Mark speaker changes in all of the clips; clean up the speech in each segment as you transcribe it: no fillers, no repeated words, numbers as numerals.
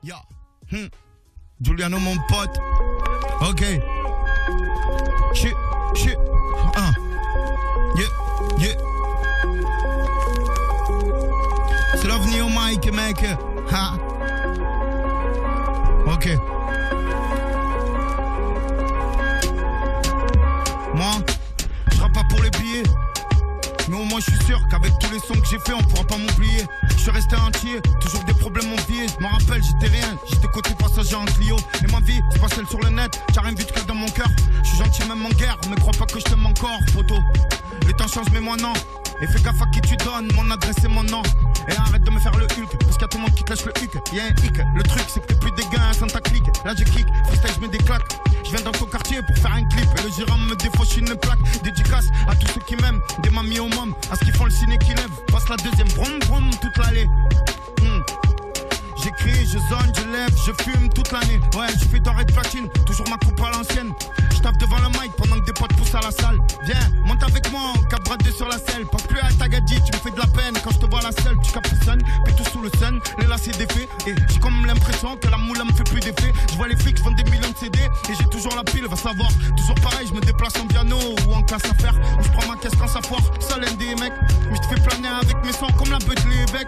Speaker 1: Ya, Giuliano mon pote. Ok. Shit. Yeah. C'est l'avenir au mic, mec. Ha. Ok. Moi, je rappe pas pour les billets. Mais au moins je suis sûr qu'avec tous les sons que j'ai fait on pourra pas m'oublier. Je suis resté entier, toujours des problèmes enviés. Je m'en rappelle, j'étais rien, j'étais côté passager en Clio. Et ma vie, c'est pas celle sur le net, t'as rien vu de que dans mon cœur. Je suis gentil même en guerre, mais crois pas que je t'aime encore, poteau. Les temps changent mais moi non. Et fais gaffe à qui tu donnes, mon adresse et mon nom. Et arrête de me faire le Hulk, parce qu'il y a tout le monde qui te lâche le huc. Y'a un hic, le truc c'est que t'es plus des gains sans ta clique. Là je kick, freestyle je mets des claques. Je viens dans ton quartier pour faire un clip. Et le gérant me défauche une plaque. Dédicace à tous ceux qui m'aiment, des mamies aux mômes, à ceux qui font le ciné qui lève. Passe la deuxième, brom brom toute l'allée. J'écris, je zone, je lève, je fume toute l'année. Ouais, je fais d'or et de platine, toujours ma coupe à l'ancienne. Je tape devant le mic pendant que des potes poussent à la salle. Viens, monte avec moi, on cap bras 2 sur la selle. Pense plus à Tagadi, tu me fais de la peine quand je te vois la selle. Tu capes le sun, puis tout sous le sun, les lacets défaits. Et j'ai comme l'impression que la moula me fait plus d'effet. Je vois les flics, je vends des millions de CD. Et j'ai toujours la pile, va savoir. Toujours pareil, je me déplace en piano ou en classe à faire. Ou je prends ma caisse quand ça foire, ça l'aime des mecs. Mais je te fais planer avec mes sons comme la bête de l'évêque.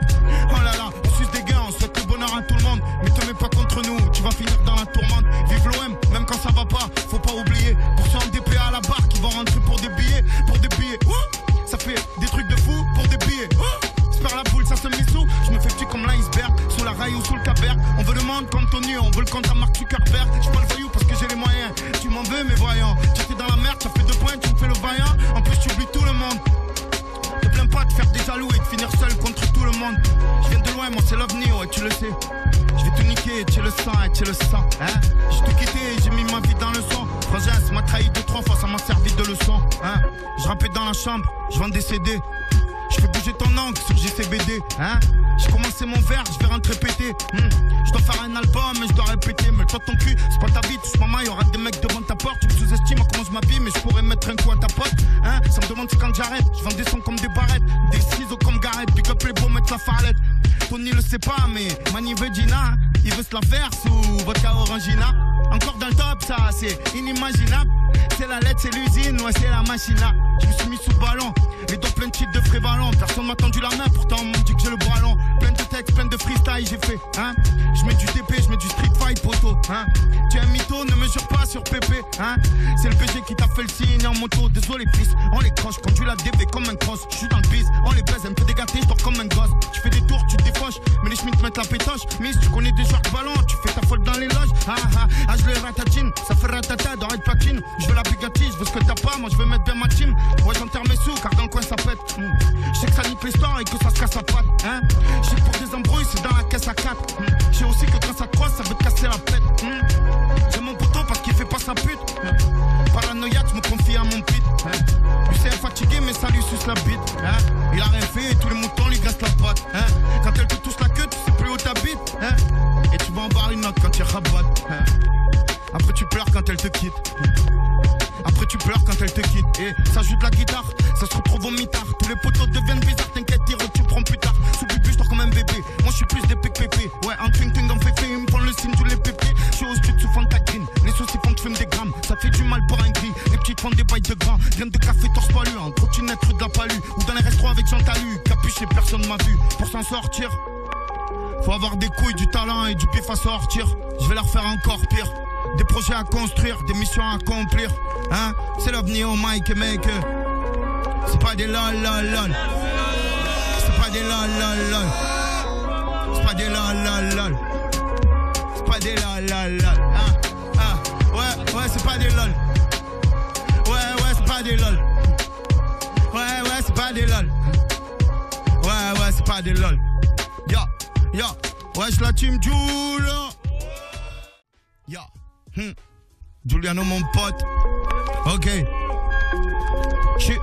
Speaker 1: Oh là là, on suce des gars, on souhaite le bonheur à tout le monde. Mais te mets pas contre nous, tu vas finir dans la tourmente. Vive l'OM, même quand ça va pas, faut pas oublier. Pour ceux en DPA à la barre qui vont rentrer pour des billets. Ça fait des trucs de fou pour des billets. J'espère la boule, ça se met sous. Je me fais petit comme l'iceberg, sous la raille ou sous le caber. On veut le monde comme Tony, on veut le compte à Mark Zuckerberg. J'suis pas le voyou parce que j'ai les moyens. Tu m'en veux mais voyons, tu étais dans la merde, ça fait 2 points, tu me fais le vaillant. En plus tu oublies tout le monde. Te plains pas de faire des jaloux et de finir seul contre tout le monde. Je viens de loin, moi c'est l'avenir, ouais tu le sais. Je vais te niquer, tu le sens, tu le sens, hein. J'ai tout quitté, j'ai mis ma vie dans le son. Frangin, ça m'a trahi 2-3 fois, ça m'a servi de leçon, hein. Je rappais dans la chambre, je vends des CD. Je fais bouger ton oncle sur JCBD, hein. J'ai commencé mon verre, je vais rentrer péter. Je dois faire un album, mais je dois répéter. Mais toi ton cul, c'est pas ta vie, touche maman, y'aura des mecs devant ta porte. Tu me sous-estimes à comment je m'habille, mais je pourrais mettre un coup à ta pote, hein. Ça me demande c'est quand j'arrête, je vends des sons comme des barrettes, des ciseaux comme Garrett, pick up les beaux, mettre la farlette. Tony le sait pas, mais Mani veut Gina, il veut se la faire sous vodka orangina. Encore dans le top, ça c'est inimaginable. C'est la lettre, c'est l'usine, ouais c'est la machine là. Je me suis mis sous ballon, les doigts pleins de cheats de frévalent. Personne m'a tendu la main, pourtant on me dit que j'ai le bras long. Plein de textes, plein de freestyle j'ai fait, hein. Je mets du TP, je mets du street fight poteau, hein. Tu es un mytho, ne me jure pas sur PP, hein. C'est le PG qui t'a fait le signe en moto. Désolé fils, on les croche, conduis la DB comme un cross. Je suis dans le biz, on les baise, elle me fait dégater, je dors comme un gosse. Tu fais des tours, tu te défauches, mais les schmitts mettent la pétoche. Miss, tu connais des joueurs de ballon, tu fais ta folle dans les loges. Je le ratatine, ça fait ratata dans red platine. Je veux la Bugatti, je veux ce que t'as pas, moi je veux mettre bien ma team. Ouais j'enterre mes sous car dans le coin ça pète. Je sais que ça nique l'histoire et que ça se casse à patte, hein. Je sais que pour des embrouilles c'est dans la caisse à 4. Je sais aussi que quand ça croise ça veut te casser la pète. J'ai mon poteau parce qu'il fait pas sa pute. Paranoïaque, je me confie à mon pit, hein. Lui c'est fatigué mais ça lui suce la bite, hein. Il a rien fait et tous les moutons lui graissent la patte, hein. Quand elle te touche la queue tu sais plus où t'habites, hein. Et tu vas en voir une autre quand tu rabotes, hein. Après tu pleures quand elle te quitte. Après tu pleures quand elle te quitte. Et ça joue de la guitare, ça se retrouve au mitard. Tous les poteaux deviennent bizarres, t'inquiète, tu prends plus tard. Sous bubu, je dors comme un bébé. Moi je suis plus des pépépé. Ouais, en twing twing dans féfé, ils me font le signe tous les pépés. Je suis au studio sous Fanta Green. Les soucis font que je fume des grammes. Ça fait du mal pour un gris. Les petites font des bails de grands. Graines de café, torse poilu. En trottinette, rue de la Palue. Ou dans les restaurants avec Jean Talu. Capuché, personne m'a vu. Pour s'en sortir, faut avoir des couilles, du talent et du pif à sortir. Je vais leur faire encore pire. Des projets à construire, des missions à accomplir, hein. C'est l'avenir au mic, mec. C'est pas des lol, lol, lol. C'est pas des lol, lol, lol. C'est pas des lol, lol, lol. C'est pas des lol, lol, lol. Ouais, c'est pas des lol. Ouais, c'est pas des lol. Ouais, c'est pas des lol. Ouais, c'est pas des lol. Yo, wesh la team Giulia. Yo. Giuliano mon pote. Ok. Shit.